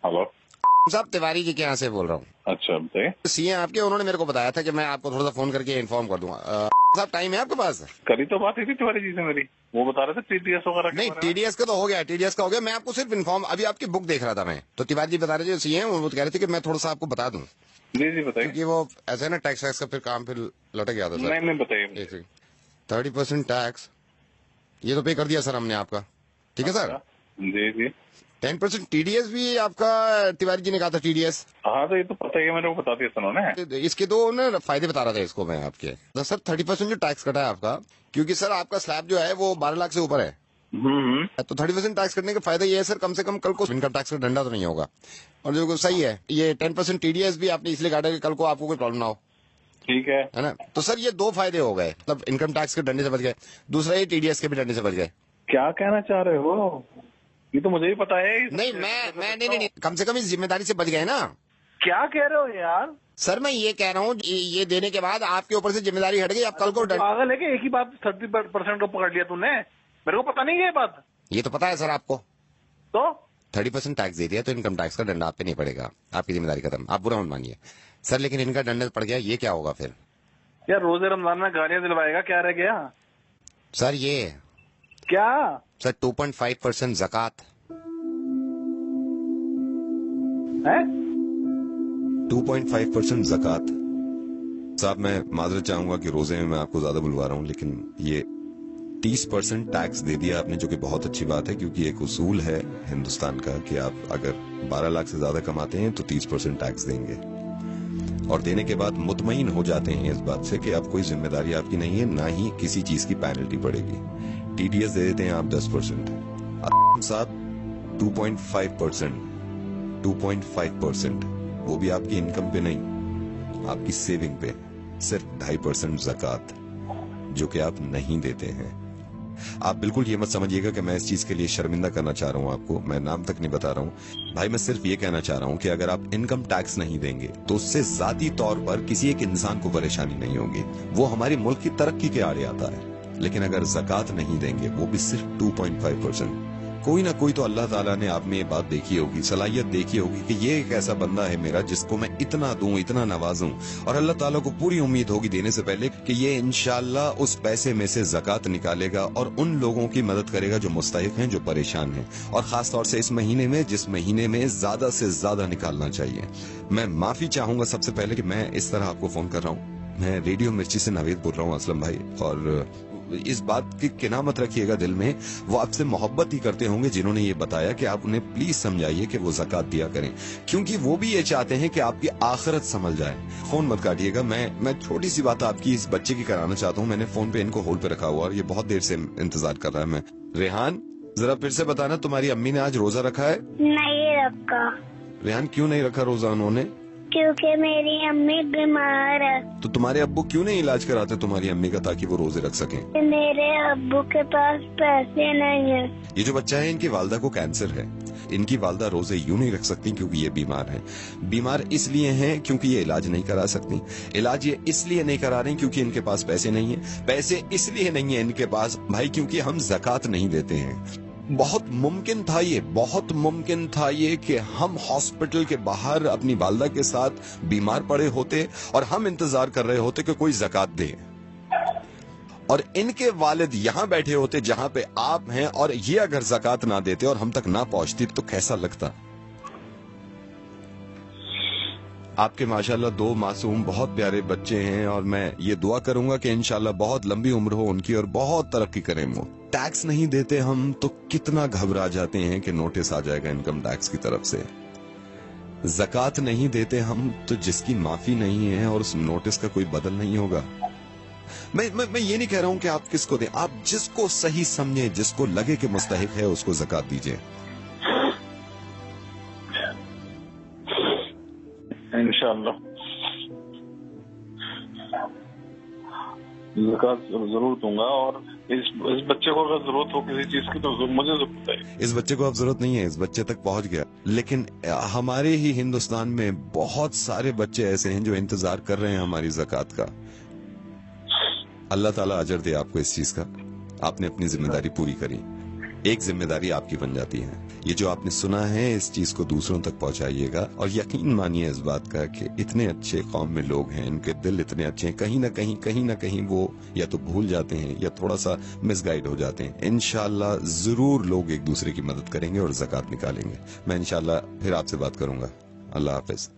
Hello साहब, तिवारी जी के यहाँ से बोल रहा हूँ। अच्छा बताइए। सीए आपके, उन्होंने मेरे को बताया था कि मैं आपको थोड़ा सा फोन करके इन्फॉर्म कर दूंगा। साहब, टाइम है आपके पास? करी तो बात हुई थी तिवारी जी से मेरी, वो बता रहे थे टीडीएस वगैरह के नहीं, बारे में। टीडीएस का तो हो गया, टीडीएस का हो गया। मैं आपको सिर्फ इन्फॉर्म, अभी आपकी बुक देख रहा था मैं, तो तिवारी जी बता रहे थे सीए, वो कह रहे थे कि मैं थोड़ा सा आपको बता दूं, जी जी बताइए। क्योंकि वो ऐसे है ना, टैक्स वैक्स का फिर काम फिर लटक गया था सर। नहीं नहीं बताइए। एक सेकंड, 30% टैक्स ये तो पे कर दिया सर हमने आपका, ठीक है सर। जी जी। 10% टीडीएस भी आपका, तिवारी जी ने कहा था टीडीएस। हाँ तो ये तो पता ही है, मेरे को बता दिया था उन्होंने। इसके दो ना फायदे बता रहा था इसको मैं आपके। तो सर 30% जो टैक्स कटा है आपका, क्योंकि सर आपका स्लैब जो है वो 12 लाख से ऊपर है, तो 30% टैक्स कटने का फायदा ये है सर, कम से कम कल को इनकम टैक्स का डंडा तो नहीं होगा। और जो सही है, ये 10% टीडीएस भी आपने इसलिए काटा कि कल को आपको कोई प्रॉब्लम ना हो, ठीक है। है ना। तो सर ये दो फायदे हो गए, मतलब इनकम टैक्स के डंडे से बच गए, दूसरा ये टीडीएस के भी डंडे से बच गए। क्या कहना चाह रहे हो? ये तो मुझे ही पता है। नहीं, मैं नहीं, कम से कम इस जिम्मेदारी से बच गए ना। क्या कह रहे हो यार? सर मैं ये कह रहा हूँ, ये देने के बाद आपके ऊपर से जिम्मेदारी हट गई, आप कल को पागल है कि एक ही बात 30% को पकड़ लिया तूने? मेरे को पता नहीं है ये बात। ये तो पता है सर आपको। तो 30% टैक्स दे दिया तो इनकम टैक्स का डंडा आप पे नहीं पड़ेगा, आपकी जिम्मेदारी खत्म, आप बुरा मत मानिए सर। लेकिन इनका डंडा पड़ गया, ये क्या होगा फिर? यार रोजे रमजान में गालियां दिलवाएगा, क्या रह गया? सर ये क्या सर 2.5% ज़कात है? 2.5% ज़कात। साहब मैं माजरत चाहूंगा कि रोजे में मैं आपको ज्यादा बुलवा रहा हूँ, लेकिन ये 30% टैक्स दे दिया आपने, जो कि बहुत अच्छी बात है, क्योंकि एक उसूल है हिंदुस्तान का कि आप अगर 12 लाख से ज्यादा कमाते हैं तो 30% टैक्स देंगे, और देने के बाद मुतमईन हो जाते हैं इस बात से कि अब कोई जिम्मेदारी आपकी नहीं है, ना ही किसी चीज की पेनल्टी पड़ेगी। टीडीएस दे देते हैं आप 10%, साहब 2.5%, वो भी आपकी इनकम पे नहीं, आपकी सेविंग पे, सिर्फ 2.5% ज़कात, जो कि आप नहीं देते हैं। आप बिल्कुल ये मत समझिएगा कि मैं इस चीज के लिए शर्मिंदा करना चाह रहा हूँ आपको, मैं नाम तक नहीं बता रहा हूँ भाई, मैं सिर्फ ये कहना चाह रहा हूँ कि अगर आप इनकम टैक्स नहीं देंगे तो उससे जाती तौर पर किसी एक इंसान को परेशानी नहीं होगी, वो हमारे मुल्क की तरक्की के आड़े आता है। लेकिन अगर ज़कात नहीं देंगे, वो भी सिर्फ 2.5%, कोई ना कोई तो अल्लाह ताला ने आप में ये बात देखी होगी, सलाहियत देखी होगी कि ये एक ऐसा बंदा है मेरा जिसको मैं इतना दूं, इतना नवाजूं, और अल्लाह ताला को पूरी उम्मीद होगी देने से पहले कि ये इंशाअल्लाह उस पैसे में से ज़कात निकालेगा और उन लोगों की मदद करेगा जो मुस्तहिक हैं, जो परेशान हैं, और खास तौर से इस महीने में, जिस महीने में ज्यादा से ज्यादा निकालना चाहिए। मैं माफी चाहूंगा सबसे पहले कि मैं इस तरह आपको फोन कर रहा हूँ, मैं रेडियो मिर्ची से नावेद बोल रहा हूँ असलम भाई, और इस बात की किना मत रखिएगा दिल में, वो आपसे मोहब्बत ही करते होंगे जिन्होंने ये बताया कि आप उन्हें प्लीज समझाइए कि वो ज़कात दिया करें, क्योंकि वो भी ये चाहते हैं कि आपकी आखिरत संभल जाए। फोन मत काटिएगा, मैं छोटी सी बात आपकी इस बच्चे की कराना चाहता हूँ। मैंने फोन पे इनको होल्ड पे रखा हुआ और ये बहुत देर से इंतजार कर रहा है। मैं रेहान, जरा फिर से बताना, तुम्हारी अम्मी ने आज रोजा रखा है? नहीं रखा। रेहान क्यों नहीं रखा रोजा उन्होंने? क्योंकि मेरी अम्मी बीमार है। तो तुम्हारे अब्बू क्यों नहीं इलाज कराते तुम्हारी अम्मी का, ताकि वो रोजे रख सकें? मेरे अब्बू के पास पैसे नहीं है। ये जो बच्चा है, इनकी वालदा को कैंसर है, इनकी वालदा रोजे यूं नहीं रख सकती क्योंकि ये बीमार हैं। बीमार इसलिए हैं क्योंकि ये इलाज नहीं करा सकती, इलाज ये इसलिए नहीं करा रही क्योंकि इनके पास पैसे नहीं है, पैसे इसलिए नहीं है इनके पास भाई क्योंकि हम ज़कात नहीं देते हैं। बहुत मुमकिन था ये कि हम हॉस्पिटल के बाहर अपनी वालदा के साथ बीमार पड़े होते और हम इंतजार कर रहे होते कि कोई ज़कात दे, और इनके वालिद यहाँ बैठे होते जहाँ पे आप हैं, और ये अगर ज़कात ना देते और हम तक ना पहुंचती तो कैसा लगता? आपके माशाल्लाह 2 मासूम बहुत प्यारे बच्चे हैं, और मैं ये दुआ करूंगा कि इंशाल्लाह बहुत लंबी उम्र हो उनकी और बहुत तरक्की करें वो। टैक्स नहीं देते हम तो कितना घबरा जाते हैं कि नोटिस आ जाएगा इनकम टैक्स की तरफ से। ज़कात नहीं देते हम तो जिसकी माफी नहीं है और उस नोटिस का कोई बदल नहीं होगा। मैं ये नहीं कह रहा हूं कि आप किसको दें, आप जिसको सही समझे, जिसको लगे कि मुस्तहिक है, उसको ज़कात दीजिए। इंशाअल्लाह ज़कात जरूर दूंगा, और इस बच्चे को अगर जरूरत हो किसी चीज की तो मुझे जरूरत है। इस बच्चे को अब जरूरत नहीं है, इस बच्चे तक पहुंच गया, लेकिन हमारे ही हिंदुस्तान में बहुत सारे बच्चे ऐसे हैं जो इंतजार कर रहे हैं हमारी ज़कात का। अल्लाह ताला अजर दे आपको इस चीज का, आपने अपनी जिम्मेदारी पूरी करी। एक जिम्मेदारी आपकी बन जाती है। ये जो आपने सुना है इस चीज को दूसरों तक पहुंचाइएगा, और यकीन मानिए इस बात का कि इतने अच्छे कौम में लोग हैं, इनके दिल इतने अच्छे हैं, कहीं ना कहीं वो या तो भूल जाते हैं या थोड़ा सा मिसगाइड हो जाते हैं। इंशाल्लाह जरूर लोग एक दूसरे की मदद करेंगे और ज़कात निकालेंगे। मैं इंशाल्लाह फिर आपसे बात करूंगा। अल्लाह हाफिज।